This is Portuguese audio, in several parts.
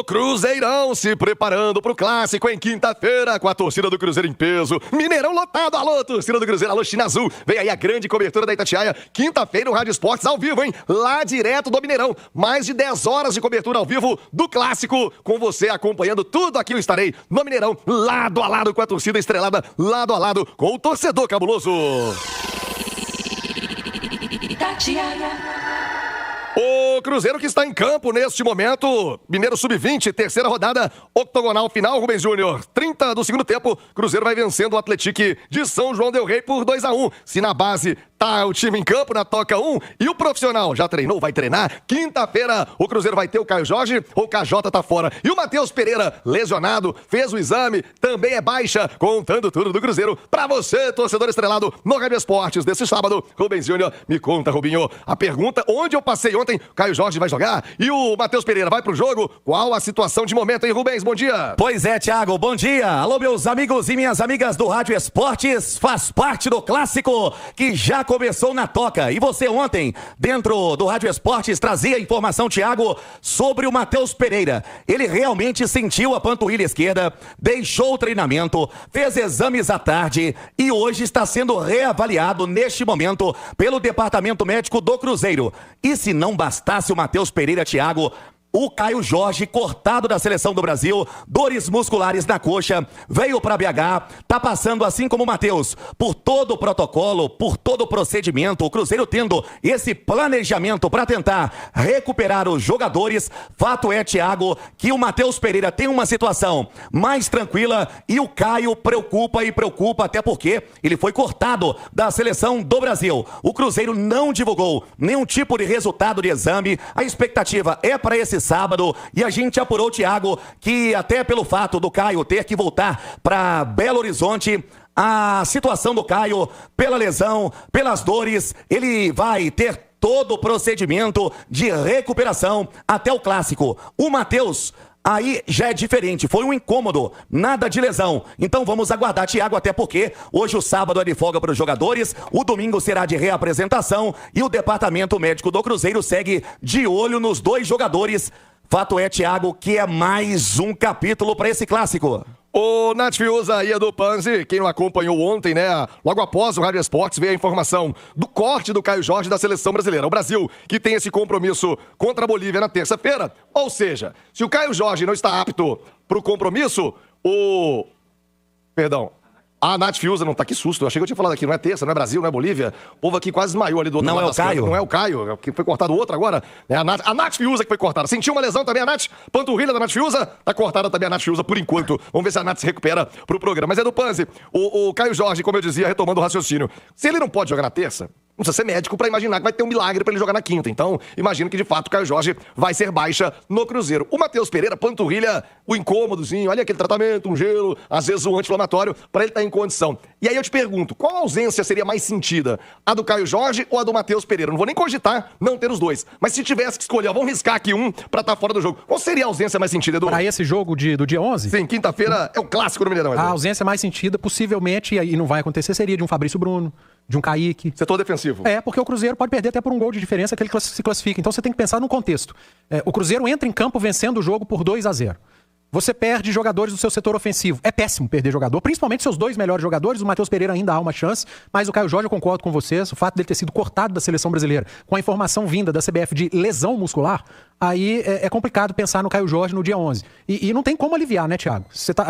Cruzeirão se preparando pro clássico em quinta-feira com a torcida do Cruzeiro em peso. Mineirão lotado, alô, torcida do Cruzeiro, alô, China Azul. Vem aí a grande cobertura da Itatiaia. Quinta-feira, o Rádio Esportes ao vivo, hein? Lá direto do Mineirão. Mais de 10 horas de cobertura ao vivo do clássico. Com você acompanhando tudo aqui, eu estarei no Mineirão, lado a lado com a torcida estrelada, lado a lado com o torcedor cabuloso. Itatiaia. O Cruzeiro que está em campo neste momento, Mineiro Sub-20, terceira rodada, octogonal final, Rubens Júnior. 30 do segundo tempo, Cruzeiro vai vencendo o Atlético de São João del Rei por 2-1. Se na base tá o time em campo, na toca 1, e o profissional já treinou, vai treinar. Quinta-feira, o Cruzeiro vai ter o Caio Jorge, o KJ tá fora. E o Matheus Pereira, lesionado, fez o exame, também é baixa, contando tudo do Cruzeiro. Pra você, torcedor estrelado, no Rádio Esportes desse sábado, Rubens Júnior, me conta, Rubinho, a pergunta, onde eu passei ontem, Caio Jorge vai jogar e o Matheus Pereira vai pro jogo. Qual a situação de momento, hein, Rubens? Bom dia. Pois é, Thiago, bom dia. Alô, meus amigos e minhas amigas do Rádio Esportes. Faz parte do clássico que já começou na toca. E você ontem, dentro do Rádio Esportes, trazia informação, Thiago, sobre o Matheus Pereira. Ele realmente sentiu a panturrilha esquerda, deixou o treinamento, fez exames à tarde e hoje está sendo reavaliado neste momento pelo Departamento Médico do Cruzeiro. E se não bastasse o Matheus Pereira, Thiago, o Caio Jorge, cortado da Seleção do Brasil, dores musculares na coxa, veio para BH, tá passando assim como o Matheus, por todo o protocolo, por todo o procedimento, o Cruzeiro tendo esse planejamento para tentar recuperar os jogadores. Fato é, Thiago, que o Matheus Pereira tem uma situação mais tranquila e o Caio preocupa até porque ele foi cortado da Seleção do Brasil. O Cruzeiro não divulgou nenhum tipo de resultado de exame, a expectativa é para esse sábado, e a gente apurou, Thiago, que até pelo fato do Caio ter que voltar para Belo Horizonte, a situação do Caio, pela lesão, pelas dores, ele vai ter todo o procedimento de recuperação até o clássico. O Matheus, aí já é diferente, foi um incômodo, nada de lesão. Então vamos aguardar, Thiago, até porque hoje o sábado é de folga para os jogadores, o domingo será de reapresentação e o Departamento Médico do Cruzeiro segue de olho nos dois jogadores. Fato é, Thiago, que é mais um capítulo para esse clássico. O Nath Fiuza e Edu Panzi, quem não acompanhou ontem, né? Logo após o Rádio Esportes, veio a informação do corte do Caio Jorge da Seleção Brasileira. O Brasil, que tem esse compromisso contra a Bolívia na terça-feira. Ou seja, se o Caio Jorge não está apto para o compromisso, a Nath Fiuza não tá, que susto, eu achei que eu tinha falado aqui, não é terça, não é Brasil, não é Bolívia, o povo aqui quase desmaiou ali do outro lado. Não é o Caio? Não é o Caio, que foi cortado outro agora, né? A Nath Fiuza que foi cortada, sentiu uma lesão também a Nath, panturrilha da Nath Fiuza, tá cortada também a Nath Fiuza por enquanto, vamos ver se a Nath se recupera pro programa. Mas é do Panzi, o Caio Jorge, como eu dizia, retomando o raciocínio, se ele não pode jogar na terça, não precisa ser médico pra imaginar que vai ter um milagre pra ele jogar na quinta. Então, imagino que, de fato, o Caio Jorge vai ser baixa no Cruzeiro. O Matheus Pereira, panturrilha, o incômodozinho, olha aquele tratamento, um gelo, às vezes um anti-inflamatório, pra ele estar em condição. E aí eu te pergunto, qual ausência seria mais sentida? A do Caio Jorge ou a do Matheus Pereira? Não vou nem cogitar não ter os dois. Mas se tivesse que escolher, vamos riscar aqui um pra estar fora do jogo. Qual seria a ausência mais sentida, Edu? Pra esse jogo do dia 11? Sim, quinta-feira é o clássico do Mineirão, Edu. A ausência mais sentida, possivelmente, e não vai acontecer, seria de um Fabrício Bruno, de um Kaique. Setor defensivo. É, porque o Cruzeiro pode perder até por um gol de diferença que ele se classifica. Então você tem que pensar no contexto. O Cruzeiro entra em campo vencendo o jogo por 2-0. Você perde jogadores do seu setor ofensivo. É péssimo perder jogador, principalmente seus dois melhores jogadores. O Matheus Pereira ainda há uma chance, mas o Caio Jorge, eu concordo com vocês, o fato dele ter sido cortado da Seleção Brasileira, com a informação vinda da CBF de lesão muscular, aí é complicado pensar no Caio Jorge no dia 11. E não tem como aliviar, né, Thiago?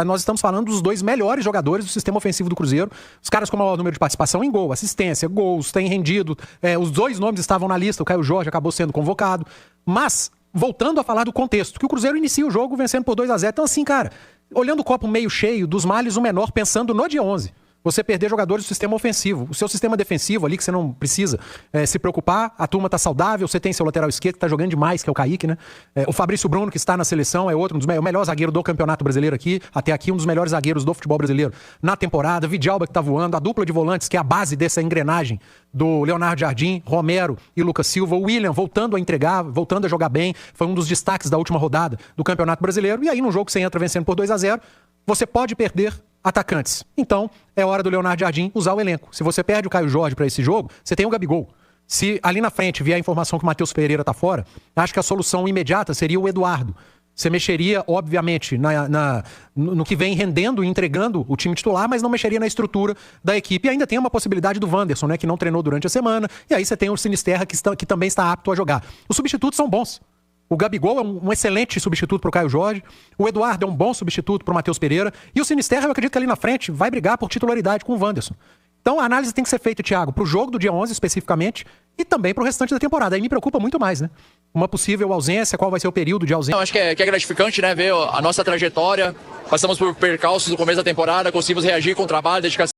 Nós estamos falando dos dois melhores jogadores do sistema ofensivo do Cruzeiro, os caras com o maior número de participação em gol, assistência, gols, têm rendido. Os dois nomes estavam na lista, o Caio Jorge acabou sendo convocado, mas voltando a falar do contexto, que o Cruzeiro inicia o jogo vencendo por 2-0. Então assim, cara, olhando o copo meio cheio, dos males o menor, pensando no dia 11. Você perder jogadores do sistema ofensivo. O seu sistema defensivo ali, que você não precisa se preocupar, a turma tá saudável, você tem seu lateral esquerdo que tá jogando demais, que é o Kaique, né? O Fabrício Bruno, que está na seleção, é outro, o melhor zagueiro do Campeonato Brasileiro aqui, até aqui, um dos melhores zagueiros do futebol brasileiro na temporada. Vidalba, que tá voando, a dupla de volantes, que é a base dessa engrenagem do Leonardo Jardim, Romero e Lucas Silva. O William voltando a entregar, voltando a jogar bem, foi um dos destaques da última rodada do Campeonato Brasileiro. E aí, num jogo que você entra vencendo por 2-0, você pode perder atacantes. Então, é hora do Leonardo Jardim usar o elenco. Se você perde o Caio Jorge para esse jogo, você tem o Gabigol. Se ali na frente vier a informação que o Matheus Pereira tá fora, acho que a solução imediata seria o Eduardo. Você mexeria, obviamente, no que vem rendendo e entregando o time titular, mas não mexeria na estrutura da equipe. E ainda tem uma possibilidade do Wanderson, né, que não treinou durante a semana. E aí você tem o Sinisterra, que também está apto a jogar. Os substitutos são bons. O Gabigol é um excelente substituto para o Caio Jorge. O Eduardo é um bom substituto para o Matheus Pereira. E o Sinisterra, eu acredito que ali na frente vai brigar por titularidade com o Wanderson. Então a análise tem que ser feita, Thiago, para o jogo do dia 11 especificamente e também para o restante da temporada. Aí me preocupa muito mais, né? Uma possível ausência, qual vai ser o período de ausência. Eu acho que é gratificante, né, ver a nossa trajetória. Passamos por percalços no começo da temporada, conseguimos reagir com trabalho, dedicação.